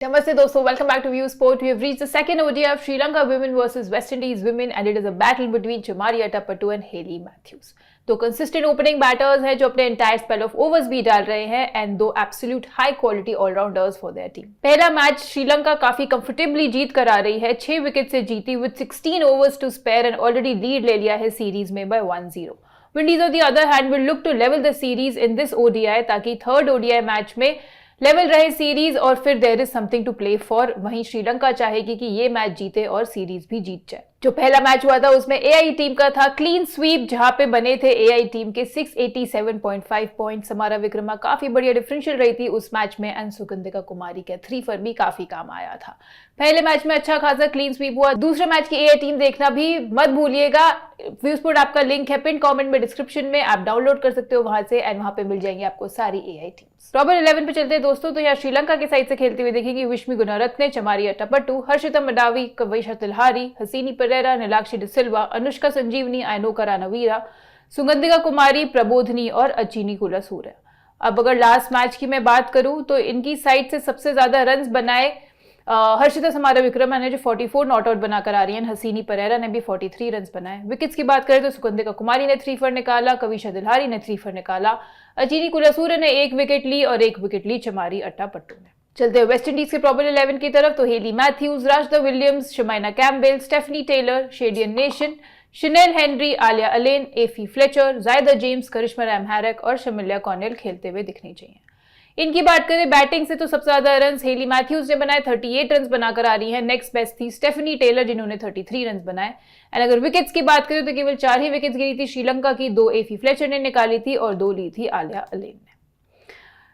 Namaste दोस्तों, welcome back to View Sport. We have reached the second ODI of Sri Lanka women versus West Indies women and it is a battle between Chamari Attappattu and Hayley Matthews. दो consistent opening batters हैं जो अपने entire spell of overs भी डाल रहे हैं and दो absolute high quality all-rounders for their team. पहला मैच श्रीलंका काफी comfortably जीत कर आ रही है, 6 विकेट से जीती with 16 overs to spare and already lead ले लिया है सीरीज में by 1-0. Windies on the other hand will look to level the series in this ODI ताकि थर्ड ODI मैच में लेवल रहे सीरीज और फिर there is something to play for. वहीं श्रीलंका चाहेगी कि ये मैच जीते और सीरीज भी जीत जाए। जो पहला मैच हुआ था उसमें एआई टीम का था क्लीन स्वीप, जहां पे बने थे एआई टीम के 687.5 पॉइंट। समारा विक्रमा काफी बढ़िया डिफरेंशियल रही थी उस मैच में एंड सुगंधिका कुमारी का 3 फॉर भी काफी काम आया था। पहले मैच में अच्छा खासा क्लीन स्वीप हुआ। दूसरे मैच की एआई टीम देखना भी मत भूलिएगा। व्यू स्पोर्ट आपका लिंक है पिन कमेंट में, डिस्क्रिप्शन में, आप डाउनलोड कर सकते हो वहां से एंड वहां पे मिल जाएंगे आपको सारी एआई टीम्स। रॉबर 11 पे चलते हैं दोस्तों, तो यहाँ श्रीलंका की साइड से खेलते हुए देखेंगे विश्मी गुणरत्ने, चमारी अट्टापट्टू, हर्षिता मडावी, कविशा तिलहारी, हसीनी परेरा, नीलाक्षी डिसिल्वा, अनुष्का संजीवनी, आयनोका रानावीरा, सुगंधिका कुमारी, प्रबोधनी और अचिनी कुलसूर्य। अब अगर लास्ट मैच की मैं बात करूं तो इनकी साइड से सबसे ज्यादा रन्स बनाए हर्षिता समारा विक्रम ने जो 44 नॉट आउट बनाकर आ रही है। हसीनी परेरा ने भी 43 रन्स बनाए। विकेट्स की बात करें तो सुगंधिका कुमारी ने 3 फॉर निकाला, कविशा दिल्हारी ने 3 फॉर निकाला, अचिनी कुलसूर्य ने 1 विकेट ली और 1 विकेट ली चमारी अट्टापट्टू ने। चलते हैं वेस्ट इंडीज के प्रॉबल 11 की तरफ, तो Hayley Matthews, Rashada Williams, Shamaine Campbelle, Stafanie Taylor, Chedean Nation, Chinelle Henry, Aaliyah Alleyne, Afy Fletcher, Zaida James, Karishma Ramharack और शमिल्या कॉर्नेल खेलते हुए दिखनी चाहिए। इनकी बात करें बैटिंग से तो सबसे ज्यादा रन्स हेली मैथ्यूज ने बनाए, 38 रन्स बनाकर आ रही है। नेक्स्ट बेस्ट थी स्टेफनी टेलर जिन्होंने 33 रन्स बनाए। एंड अगर विकेट्स की बात करें तो केवल 4 ही विकेट्स गिरी थी श्रीलंका की, 2 एफी फ्लेचर ने निकाली थी और 2 ली थी आलिया अलेन ने।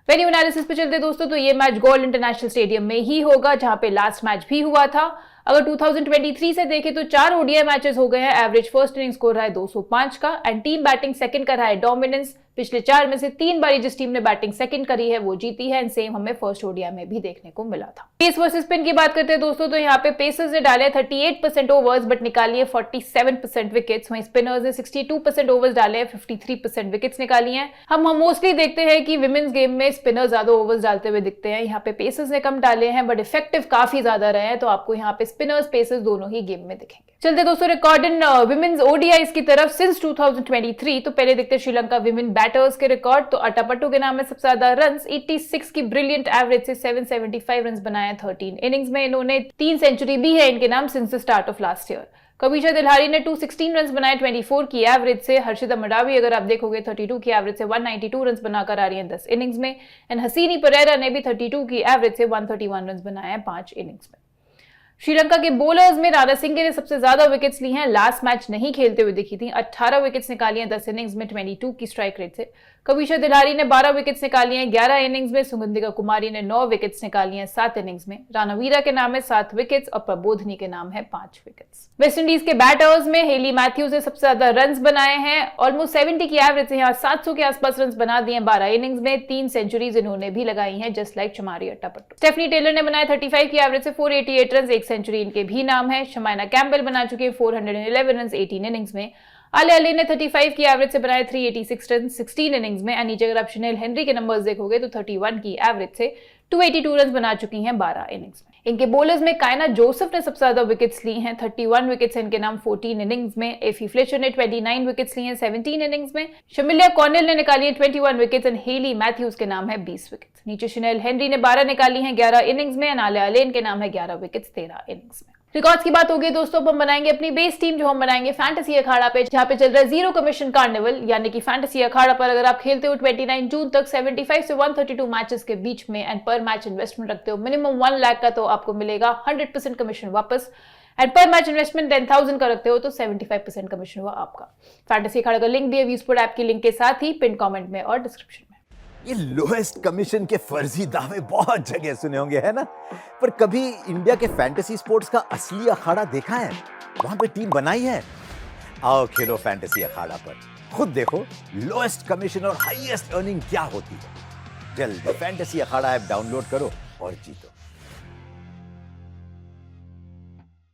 वेन्यू एनालिसिस पे चलते दोस्तों, तो ये मैच गोल इंटरनेशनल स्टेडियम में ही होगा जहां पे लास्ट मैच भी हुआ था। अगर 2023 से देखें तो 4 ओडीआई मैचेस हो गए हैं। एवरेज फर्स्ट इनिंग स्कोर रहा है 205 का एंड टीम बैटिंग सेकंड का रहा है डोमिनेंस। पिछले 4 में से 3 बारी जिस टीम ने बैटिंग सेकंड करी है वो जीती है एंड सेम हमें फर्स्ट ओडीआई में भी देखने को मिला था। पेस वर्सेस स्पिन की बात करते हैं दोस्तों, तो यहाँ पे पेसर्स ने डाले 38% ओवर्स बट निकाली है 47% विकेट्स। वहीं स्पिनर्स ने 62% ओवर्स डाले हैं, 53% विकेट्स निकाली हैं। हम मोस्टली देखते हैं कि विमेंस गेम में स्पिनर्स ज्यादा ओवर्स डालते हुए दिखते हैं। यहाँ पे पेसर्स ने कम डाले हैं बट इफेक्टिव काफी ज्यादा रहे हैं, तो आपको यहाँ पे स्पिनर्स पेसर्स दोनों ही गेम में दिखेंगे। चलते दोस्तों रिकॉर्ड इन विमेंस ओडीआईज की तरफ सिंस 2023, तो पहले देखते हैं श्रीलंका विमेन बैटर्स के रिकॉर्ड। तो अट्टापट्टू के नाम में सबसे ज्यादा रन्स, 86 की ब्रिलियंट एवरेज से 775 रन्स बनाए 13 इनिंग्स में। इन्होंने 3 सेंचुरी भी है इनके नाम since the start of last year. Kavisha Dilhari ने 216 रन्स बनाए 24 की एवरेज से। हर्षिता मडावी अगर आप देखोगे 32 की एवरेज से 192 रन्स बनाकर आ रही है 10 इनिंग्स में एंड हसीनी परेरा ने भी 32 की एवरेज से 131 रन्स बनाए हैं 5 इनिंग्स में। श्रीलंका के बॉलर्स में राणा सिंघे ने सबसे ज्यादा विकेट्स ली हैं। लास्ट मैच नहीं खेलते हुए दिखी थी, 18 विकेट्स निकाली हैं 10 इनिंग्स में 22 की स्ट्राइक रेट से। कविशा दिल्हारी ने 12 विकेट्स निकाली हैं 11 इनिंग्स में। सुगंधिका कुमारी ने 9 विकेट्स निकाली हैं 7 इनिंग्स में। रानावीरा के नाम है 7 विकेट्स और प्रबोधनी के नाम है 5 विकेट्स। वेस्ट इंडीज के बैटर्स में हेली मैथ्यूज ने सबसे ज्यादा रन्स बनाए हैं, ऑलमोस्ट 70 की एवरेज से यहाँ 700 के आसपास रन्स बना दिए 12 इनिंग्स में। 3 सेंचुरीज इन्होंने भी लगाई हैं जस्ट लाइक चमारी अट्टापट्टू। स्टेफनी टेलर ने बनाए 35 की एवरेज से 488 रन्स, 1 सेंचुरी इनके भी नाम है। शमाइना कैम्बेल बना चुके हैं 411 रन्स 18 इनिंग्स में। आलिया अली ने 35 की एवरेज से बनाए 386 रन 16 इनिंग्स में। नीचे अगर आप शनेल हेनरी के नंबर्स देखोगे तो 31 की एवरेज से 282 रन बना चुकी हैं 12 इनिंग्स में। इनके बॉलर्स में कायना जोसेफ ने सबसे ज्यादा विकेट्स ली हैं, 31 विकेट्स इनके नाम 14 इनिंग्स में। एफी फ्लेचर ने 29 विकेट्स ली हैं 17 इनिंग्स में। शमिल्या कॉर्नेल ने निकाली है 21 विकेट्स एंड हेली मैथ्यूज के नाम है 20 विकेट्स। नीचे शनेल हेनरी ने 12 निकाली हैं 11 इनिंग्स में एंड आलिया अलेन के नाम है 11 विकेट्स 13 इनिंग्स में। रिकॉर्ड्स की बात होगी दोस्तों, अब हम बनाएंगे अपनी बेस टीम जो हम बनाएंगे फैंटेसी अखाड़ा पे, जहां पे चल रहा है जीरो कमीशन कार्निवल। यानी कि फैंटेसी अखाड़ा पर अगर आप खेलते हो 29 जून तक 75 से 132 मैचेस के बीच में एंड पर मैच इन्वेस्टमेंट रखते हो मिनिमम 1 लाख का, तो आपको मिलेगा 100% कमीशन वापस। एंड पर मैच इन्वेस्टमेंट 10,000 का रखते हो तो 75% कमीशन हुआ आपका। फैंटेसी अखाड़ा का लिंक भी है व्यू स्पोर्ट ऐप की लिंक के साथ ही पिन कमेंट में और डिस्क्रिप्शन में। ये लोएस्ट कमीशन के फर्जी दावे बहुत जगह सुने होंगे, है ना? पर कभी इंडिया के फैंटेसी स्पोर्ट्स का असली अखाड़ा देखा है? वहां पे टीम बनाई है? आओ खेलो फैंटेसी अखाड़ा पर, खुद देखो लोएस्ट कमीशन और हाईएस्ट अर्निंग क्या होती है। जल्द फैंटेसी अखाड़ा ऐप डाउनलोड करो और जीतो।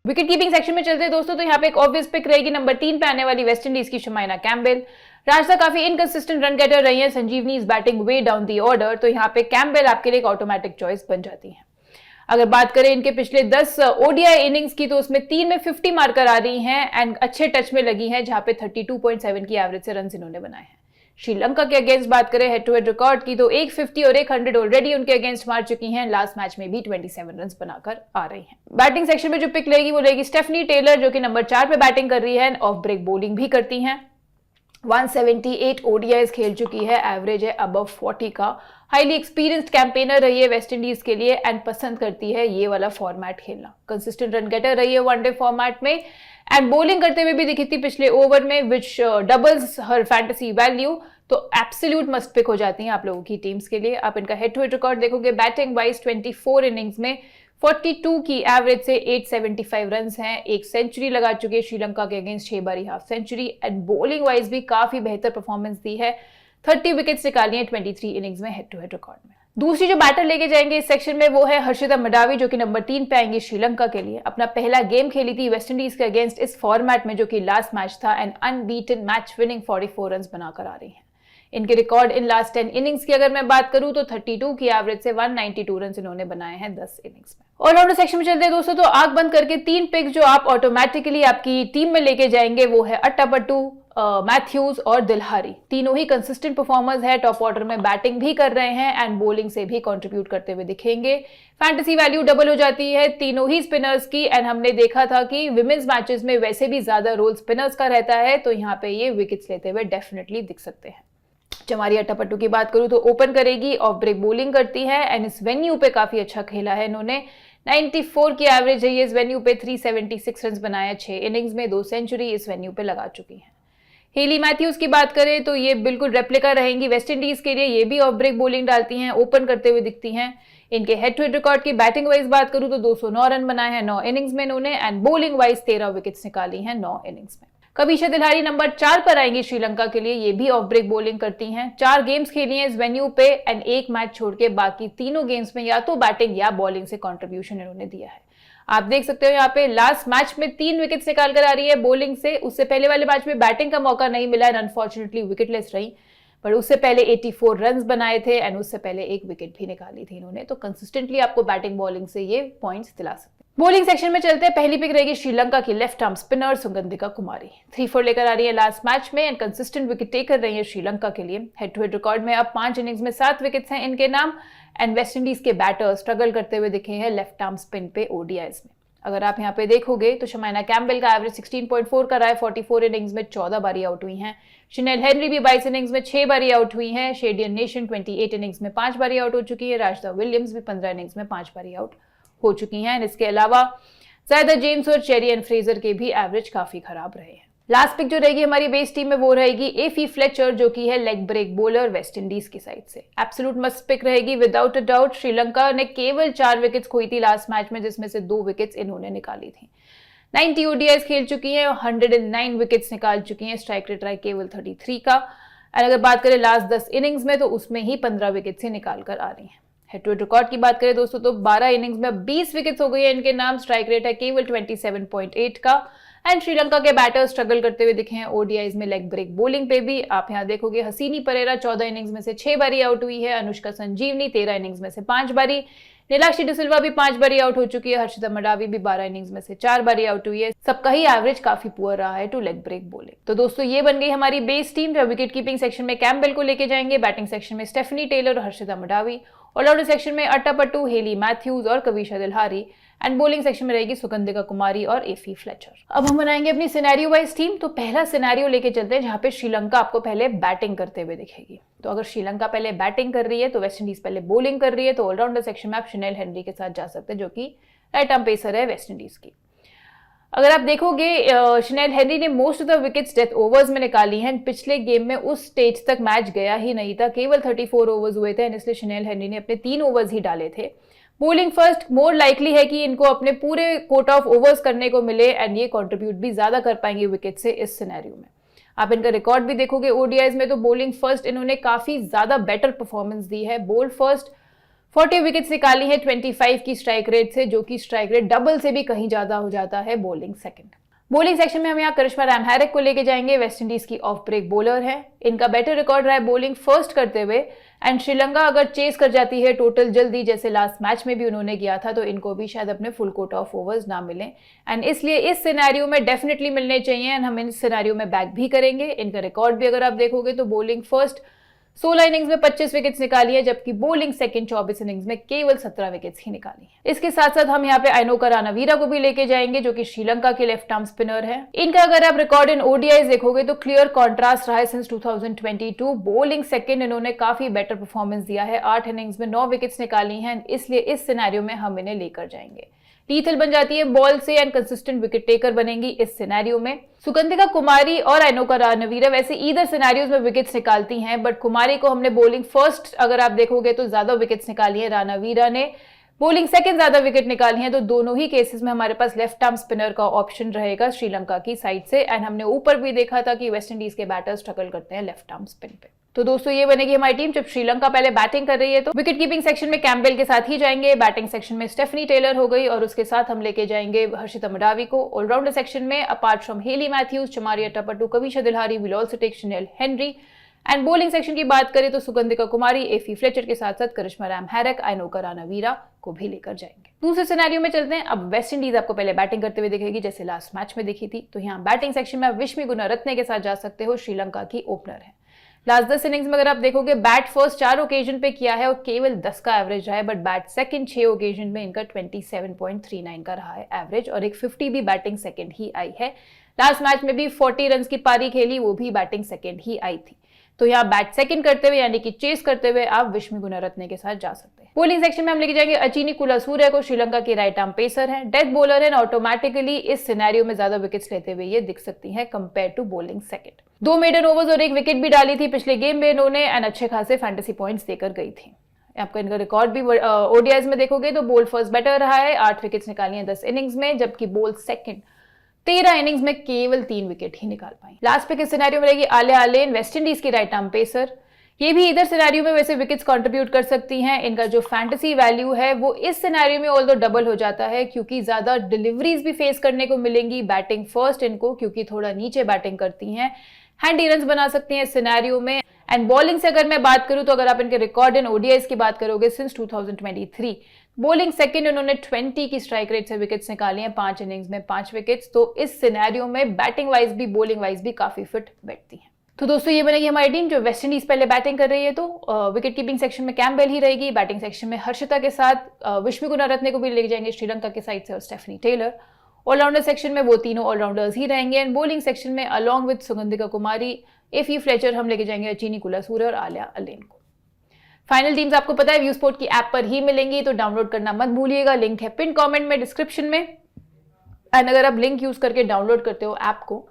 विकेट कीपिंग सेक्शन में चलते हैं दोस्तों, तो यहाँ पे एक ऑब्वियस पिक रहेगी नंबर 3 पे आने वाली वेस्ट इंडीज की शमाइना कैम्बेल। राजदा काफी इनकंसिस्टेंट रन गेटर रही है, Sanjeewani is batting way down the order, तो यहाँ पे कैम्बेल आपके लिए एक ऑटोमेटिक चॉइस बन जाती है। अगर बात करें इनके पिछले 10 ओडीआई इनिंग्स की तो उसमें 3 में 50 मारकर आ रही हैं एंड अच्छे टच में लगी हैं, जहां पे 32.7 की एवरेज से रन इन्होंने बनाए हैं। श्रीलंका के अगेंस्ट बात करें हेड टू हेड रिकॉर्ड की तो 150 और 100 ऑलरेडी उनके अगेंस्ट मार चुकी हैं, लास्ट मैच में भी 27 रन बनाकर आ रही हैं। बैटिंग सेक्शन में जो पिक लेगी वो रहेगी स्टेफनी टेलर, जो कि नंबर 4 पे बैटिंग कर रही है, ऑफ ब्रेक बॉलिंग भी करती हैं। 178 ओडीआईज खेल चुकी है, एवरेज है अबव 40 का। हाईली एक्सपीरियंस्ड कैंपेनर रही है वेस्ट इंडीज के लिए एंड पसंद करती है ये वाला फॉर्मेट खेलना। कंसिस्टेंट रन गेटर रही है वनडे फॉर्मेट में एंड बॉलिंग करते हुए भी दिखी थी पिछले ओवर में, विच डबल्स हर फैंटेसी वैल्यू। तो एब्सोल्यूट मस्ट पिक हो जाती हैं आप लोगों की टीम्स के लिए। आप इनका हेड टू हेड रिकॉर्ड देखोगे, बैटिंग वाइज 24 इनिंग्स में 42 की एवरेज से 875 रन्स हैं, एक सेंचुरी लगा चुके हैं श्रीलंका के अगेंस्ट 6 बारी half century and bowling wise भी काफी बेहतर परफॉर्मेंस दी है। 30 विकेट्स निकाली हैं 23 इनिंग्स में हेड टू हेड रिकॉर्ड में। दूसरी जो बैटर लेके जाएंगे इस सेक्शन में वो है हर्षिता मडावी, जो कि नंबर 3 पे आएंगी श्रीलंका के लिए। अपना पहला गेम खेली थी वेस्टइंडीज के अगेंस्ट इस फॉर्मेट में, जो कि लास्ट मैच था and unbeaten match winning 44 run बनाकर आ रही हैं। इनके रिकॉर्ड इन लास्ट 10 इनिंग्स की अगर मैं बात करूं तो 32 की एवरेज से 192 रन इन्होंने बनाए हैं 10 इनिंग्स में। ऑलराउंडर सेक्शन में चलते हैं दोस्तों, तो आंख बंद करके 3 पिक जो आप ऑटोमेटिकली आपकी टीम में लेके जाएंगे वो है अट्टापट्टू, मैथ्यूज और दिल्हारी। तीनों ही कंसिस्टेंट परफॉर्मर्स है, टॉप ऑर्डर में बैटिंग भी कर रहे हैं एंड बॉलिंग से भी कंट्रीब्यूट करते हुए दिखेंगे। फैंटेसी वैल्यू डबल हो जाती है तीनों ही स्पिनर्स की एंड हमने देखा था कि विमेंस मैचेस में वैसे भी ज्यादा रोल स्पिनर्स का रहता है, तो यहाँ पे ये विकेट्स लेते हुए डेफिनेटली दिख सकते हैं। चमारी अट्टापट्टू की बात करूं तो ओपन करेगी, ऑफ ब्रेक बॉलिंग करती है एंड इस वेन्यू पे काफी अच्छा खेला है इन्होंने। 94 की एवरेज है ये इस वेन्यू पे, 376 रन बनाए 6 इनिंग्स में, 2 सेंचुरी इस वेन्यू पे लगा चुकी हैं। हेली मैथ्यूज की बात करें तो ये बिल्कुल रेप्लिका रहेंगी वेस्ट इंडीज के लिए, ये भी ऑफ ब्रेक बॉलिंग डालती हैं, ओपन करते हुए दिखती हैं। इनके हेड टू हेड रिकॉर्ड की बैटिंग वाइज बात करूं तो 209 रन बनाए हैं 9 इनिंग्स में इन्होंने एंड बॉलिंग वाइज 13 विकेट्स निकाली हैं 9 इनिंग्स में। कविशा दिल्हारी नंबर 4 पर आएंगी श्रीलंका के लिए, ये भी ऑफ ब्रेक बॉलिंग करती हैं। 4 गेम्स खेली हैं इस वेन्यू पे एंड 1 मैच छोड़ के बाकी तीनों गेम्स में या तो बैटिंग या बॉलिंग से कंट्रीब्यूशन इन्होंने दिया है। आप देख सकते हो यहाँ पे लास्ट मैच में 3 विकेट्स निकाल कर आ रही है बॉलिंग से। उससे पहले वाले मैच में बैटिंग का मौका नहीं मिला एंड अनफॉर्चुनेटली विकेटलेस रही, पर उससे पहले 84 रन बनाए थे एंड उससे पहले 1 विकेट भी निकाली थी इन्होंने। तो कंसिस्टेंटली आपको बैटिंग बॉलिंग से ये पॉइंट्स दिला सकते हैं। बॉलिंग सेक्शन में चलते हैं, पहली पिक रहेगी श्रीलंका की लेफ्ट आर्म स्पिनर सुगंधिका कुमारी। 3-4 लेकर आ रही है लास्ट मैच में एंड कंसिस्टेंट विकेट टेकर रही है श्रीलंका के लिए। हेड टू हेड रिकॉर्ड में अब 5 इनिंग्स में 7 विकेट्स हैं इनके नाम एंड वेस्ट इंडीज के बैटर स्ट्रगल करते हुए दिखे हैं लेफ्ट आर्म स्पिन पे ओडीआईज में। अगर आप यहाँ पे देखोगे तो शमाइना कैम्बेल का एवरेज 16.4 का रहा है, 44 इनिंग्स में 14 बारी आउट हुई हैं। शनेल हेनरी भी 22 इनिंग्स में 6 बारी आउट हुई हैं। शेडियन नेशन 28 इनिंग्स में 5 बारी आउट हो चुकी है। राजदा विलियम्स भी 15 इनिंग्स में 5 बारी आउट हो चुकी हैं। इसके अलावा ज़ायदा जेम्स और चेरियन फ्रेजर के भी एवरेज काफी खराब रहे हैं। लास्ट पिक जो रहेगी हमारी बेस टीम में वो रहेगी एफी फ्लेचर, जो की है leg break bowler West Indies की साइड से। एब्सोल्यूट मस्ट पिक रहेगी विदाउट अ डाउट। श्रीलंका ने केवल 4 विकेट्स खोई थी लास्ट मैच में, जिसमें से 2 विकेट्स इन्होंने निकाली थी। 90 ओडीआईज खेल चुकी हैं, 109 विकेट्स निकाल चुकी हैं, स्ट्राइक रेट रहा केवल 33 का। और अगर बात करें लास्ट 10 इनिंग्स में तो उसमें ही 15 विकेट्स ही निकाल कर आ रही हैं। हेड टू हेड रिकॉर्ड की बात करें दोस्तों तो 12 इनिंग्स में 20 विकेट्स हो गई है इनके नाम, स्ट्राइक रेट है केवल 27.8 का एंड श्रीलंका के बैटर्स स्ट्रगल करते हुए दिखे हैं ओडीआईज में लेग ब्रेक बॉलिंग पे भी। आप यहाँ देखोगे हसीनी परेरा 14 इनिंग्स में से 6 बारी आउट हुई है, अनुष्का संजीवनी 13 इनिंग्स में से 5 बारी, नीलाक्षी डिसिल्वा भी 5 बारी आउट हो चुकी है, हर्षिता मडावी भी 12 इनिंग्स में से 4 बारी आउट हुई है। सबका ही एवरेज काफी पुअर रहा है टू लेग ब्रेक बॉलिंग। तो दोस्तों ये बन गई हमारी बेस टीम, जो विकेट कीपिंग सेक्शन में कैम्बेल को लेके जाएंगे, बैटिंग सेक्शन में स्टेफनी टेलर और हर्षिता मडावी, ऑलराउंडर सेक्शन में अट्टापट्टू, हेली मैथ्यूज और कविशा दिल्हारी एंड बॉलिंग सेक्शन में रहेगी सुगंधिका कुमारी और एफी फ्लेचर। अब हम बनाएंगे अपनी सिनेरियो वाइज टीम। तो पहला सिनेरियो लेके चलते हैं जहां पे श्रीलंका आपको पहले बैटिंग करते हुए दिखेगी। तो अगर श्रीलंका पहले बैटिंग कर रही है तो वेस्ट इंडीज पहले बॉलिंग कर रही है, तो ऑलराउंडर सेक्शन में आप शनेल हेनरी के साथ जा सकते हैं, जो कि राइट आर्म पेसर है वेस्ट इंडीज की। अगर आप देखोगे शनेल हेनरी ने most of the wickets death overs में निकाली हैं। पिछले गेम में उस स्टेज तक मैच गया ही नहीं था, केवल 34 ओवर्स हुए थे, इसलिए शनेल हेनरी ने अपने 3 ओवर्स ही डाले थे। बॉलिंग फर्स्ट, मोर लाइकली है कि इनको अपने पूरे कोटा ऑफ ओवर्स करने को मिले एंड ये कंट्रीब्यूट भी ज्यादा कर पाएंगे विकेट से इस सिनेरियो में। आप इनका रिकॉर्ड भी देखोगे ओडीआईज में तो बॉलिंग फर्स्ट इन्होंने काफी ज्यादा बेटर परफॉर्मेंस दी है। बॉल फर्स्ट 40 विकेट्स निकाली है 25 की स्ट्राइक रेट से, जो कि स्ट्राइक रेट डबल से भी कहीं ज्यादा हो जाता है बॉलिंग सेकंड। बॉलिंग सेक्शन में हम यहाँ करिश्मा रैमहैरिक को लेके जाएंगे, वेस्ट इंडीज की ऑफ ब्रेक बॉलर है। इनका बेटर रिकॉर्ड रहा है बॉलिंग फर्स्ट करते हुए एंड श्रीलंका अगर चेस कर जाती है टोटल जल्दी, जैसे लास्ट मैच में भी उन्होंने किया था, तो इनको भी शायद अपने फुल कोटा ऑफ ओवर्स ना मिले। एंड इसलिए इस सिनेरियो में डेफिनेटली मिलने चाहिए एंड हम इन सिनेरियो में बैक भी करेंगे। इनका रिकॉर्ड भी अगर आप देखोगे तो बॉलिंग फर्स्ट 16 इनिंग्स में 25 विकेट्स निकाली है, जबकि बॉलिंग सेकंड 24 इनिंग्स में केवल 17 विकेट्स ही निकाली है। इसके साथ साथ हम यहाँ पे आइनोका रानावीरा को भी लेके जाएंगे, जो कि श्रीलंका के लेफ्ट आर्म स्पिनर है। इनका अगर आप रिकॉर्ड इन ओडीआईज देखोगे तो क्लियर कॉन्ट्रास्ट रहा है सिंस 2022। बॉलिंग सेकंड इन्होंने काफी बेटर परफॉर्मेंस दिया है, 8 इनिंग्स में 9 विकेट्स निकाली हैं, इसलिए इस सिनेरियो में हम इन्हें लेकर जाएंगे। लीथल बन जाती है बॉल से एंड कंसिस्टेंट विकेट टेकर बनेंगी इस सिनेरियो में। सुगंधिका कुमारी और आइनोका रानावीरा वैसे ईदर सिनेरियोज में विकेट्स निकालती हैं, बट कुमारी को हमने बॉलिंग फर्स्ट अगर आप देखोगे तो ज्यादा विकेट्स निकाली है, रानावीरा ने बॉलिंग सेकंड ज्यादा विकेट निकाली है। तो दोनों ही केसेस में हमारे पास लेफ्ट आर्म स्पिनर का ऑप्शन रहेगा श्रीलंका की साइड से। एंड हमने ऊपर भी देखा था कि वेस्ट इंडीज के बैटर्स स्ट्रगल करते हैं लेफ्ट आर्म स्पिन पे। तो दोस्तों ये बनेगी हमारी टीम जब श्रीलंका पहले बैटिंग कर रही है। तो विकेट कीपिंग सेक्शन में कैम्पबेल के साथ ही जाएंगे, बैटिंग सेक्शन में स्टेफनी टेलर हो गई और उसके साथ हम लेके जाएंगे हर्षिता मडावी को। ऑलराउंडर सेक्शन में apart from Hayley Matthews, Chamari Athapaththu, Kavisha Dilhari, will also take Chinelle Henry. And bowling section की बात करें तो सुगंधिका कुमारी, एफी फ्लेचर के साथ साथ करिश्मा रैम हैरक, आइनोका रानावीरा को भी लेकर जाएंगे। दूसरे सिनेरियो में चलते हैं। अब वेस्ट इंडीज आपको पहले बैटिंग करते हुए दिखेगी जैसे लास्ट मैच में दिखी थी। तो यहाँ बैटिंग सेक्शन में आप विश्मी गुणरत्ने के साथ जा सकते हो, श्रीलंका की ओपनर है। लास्ट 10 इनिंग्स में अगर आप देखोगे बैट फर्स्ट 4 ओकेजन पे किया है और केवल 10 का एवरेज रहा है, बट बैट सेकंड 6 ओकेजन में इनका 27.39 का रहा है एवरेज और एक 50 भी बैटिंग सेकंड ही आई है। लास्ट मैच में भी 40 रन की पारी खेली, वो भी बैटिंग सेकंड ही आई थी। तो यहाँ बैट सेकंड करते हुए यानी कि चेस करते हुए आप विश्मी गुणरत्ने के साथ जा सकते हैं। बॉलिंग सेक्शन में हम लेके जाएंगे अचिनी कुलासूर्या को, श्रीलंका की राइट आर्म पेसर है, डेथ बॉलर है, ऑटोमेटिकली इस सिनेरियो में ज्यादा विकेट्स लेते हुए ये दिख सकती हैं compare to bowling second. 2 maiden overs और 1 विकेट भी डाली थी पिछले गेम में इन्होंने एंड अच्छे खासे फैंटेसी पॉइंट्स देकर गई थी। आपका इनका रिकॉर्ड भी ओडीआईज में देखोगे तो बॉल फर्स्ट बैटर रहा है, 8 विकेट्स निकाली हैं 10 इनिंग्स में, जबकि बॉल सेकंड 13 इनिंग्स में केवल 3 विकेट ही निकाल पाई। लास्ट पे किस सिनेरियो में रहेगी आलिया आलेन, वेस्ट इंडीज की राइट आर्म पेसर। ये भी इधर सिनेरियो में वैसे विकेट्स कंट्रीब्यूट कर सकती हैं। इनका जो फैंटेसी वैल्यू है वो इस सिनेरियो में ऑल्दो डबल हो जाता है, क्योंकि ज्यादा डिलीवरीज भी फेस करने को मिलेंगी बैटिंग फर्स्ट इनको, क्योंकि थोड़ा नीचे बैटिंग करती हैं, हैंडी रन्स बना सकती हैं इस सिनेरियो में। एंड बॉलिंग से अगर मैं बात करूं तो अगर आप इनके रिकॉर्ड इन ओडीआईज की बात करोगे सिंस 2023, बॉलिंग सेकंड इन्होंने 20 की स्ट्राइक रेट से विकेट्स निकाली हैं, 5 इनिंग्स में 5 विकेट्स। तो इस सिनेरियो में बैटिंग वाइज भी बॉलिंग वाइज भी काफी फिट बैठती हैं। तो दोस्तों ये बनेगी हमारी टीम जो वेस्ट इंडीज पहले बैटिंग कर रही है। तो विकेट कीपिंग सेक्शन में कैम्पबेल ही रहेगी, बैटिंग सेक्शन में हर्षिता के साथ विश्मी गुणरत्ने को भी ले जाएंगे श्रीलंका के साइड से और स्टेफनी टेलर। ऑलराउंडर सेक्शन में वो तीनों ऑलराउंडर्स ही रहेंगे एंड बॉलिंग सेक्शन में along with Sugandhika Kumari, एफी Fletcher हम लेके जाएंगे अचिनी कुलासूर्या और आलिया अलेन को। फाइनल टीम्स आपको पता है व्यू स्पोर्ट की ऐप पर ही मिलेंगी, तो डाउनलोड करना मत भूलिएगा, लिंक है पिन कमेंट में, डिस्क्रिप्शन में। एंड अगर आप लिंक यूज करके डाउनलोड करते हो ऐप को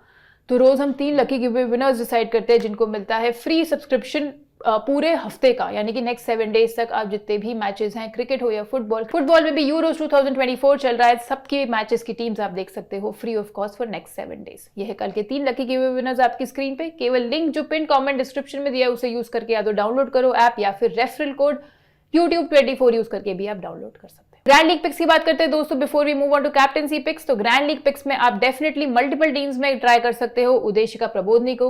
तो रोज हम 3 लकी गिवअवे विनर्स डिसाइड करते हैं जिनको मिलता है फ्री सब्सक्रिप्शन पूरे हफ्ते का, यानी कि नेक्स्ट 7 डेज तक आप जितने भी मैचेस हैं, क्रिकेट हो या फुटबॉल में भी यूरोस 2024 चल रहा है, सबके मैचेस की टीम्स आप देख सकते हो free of cost for next 7 days. ये है कल के 3 लकी गिवअवे विनर्स आपकी स्क्रीन पे। केवल लिंक जो पिन कमेंट डिस्क्रिप्शन में दिया है उसे यूज करके या तो डाउनलोड करो ऐप या फिर रेफरल कोड YouTube 24 यूज करके भी आप डाउनलोड कर सकते हैं। ग्रैंड लीग पिक्स की बात करते हैं दोस्तों before we move on to captaincy picks. तो ग्रैंड लीग पिक्स में आप डेफिनेटली मल्टीपल टीम्स में ट्राई कर सकते हो, उदेशिका प्रबोधनी को,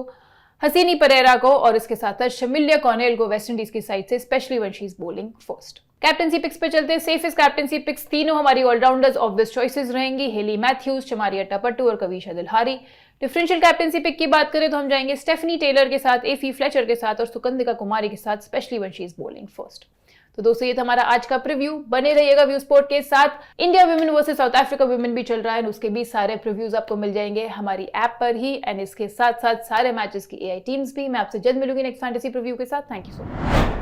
हसीनी परेरा को और इसके साथ साथ शमिल्या कॉर्नेल को वेस्ट इंडीज की साइड से, specially when she is bowling first. Captaincy picks पे चलते हैं। सेफेस्ट कैप्टेंसी पिक्स तीनों हमारी ऑलराउंडर्स ऑब्वियस चॉइसेस रहेंगी, हेली मैथ्यूज, चमारिया टपटू और Kavisha Dilhari. Differential captaincy pick की बात करें तो हम जाएंगे स्टेफनी टेलर के साथ, एफी फ्लेचर के साथ और सुगंधिका कुमारी के साथ, specially when she is bowling first. तो दोस्तों ये था हमारा आज का प्रीव्यू। बने रहिएगा व्यू स्पोर्ट के साथ। India women versus south Africa women भी चल रहा है, उसके भी सारे प्रीव्यूज आपको मिल जाएंगे हमारी ऐप पर ही एंड इसके साथ साथ सारे मैचेस की एआई टीम्स भी। मैं आपसे जल्द मिलूंगी नेक्स्ट फैंटेसी प्रीव्यू के साथ। Thank you so much.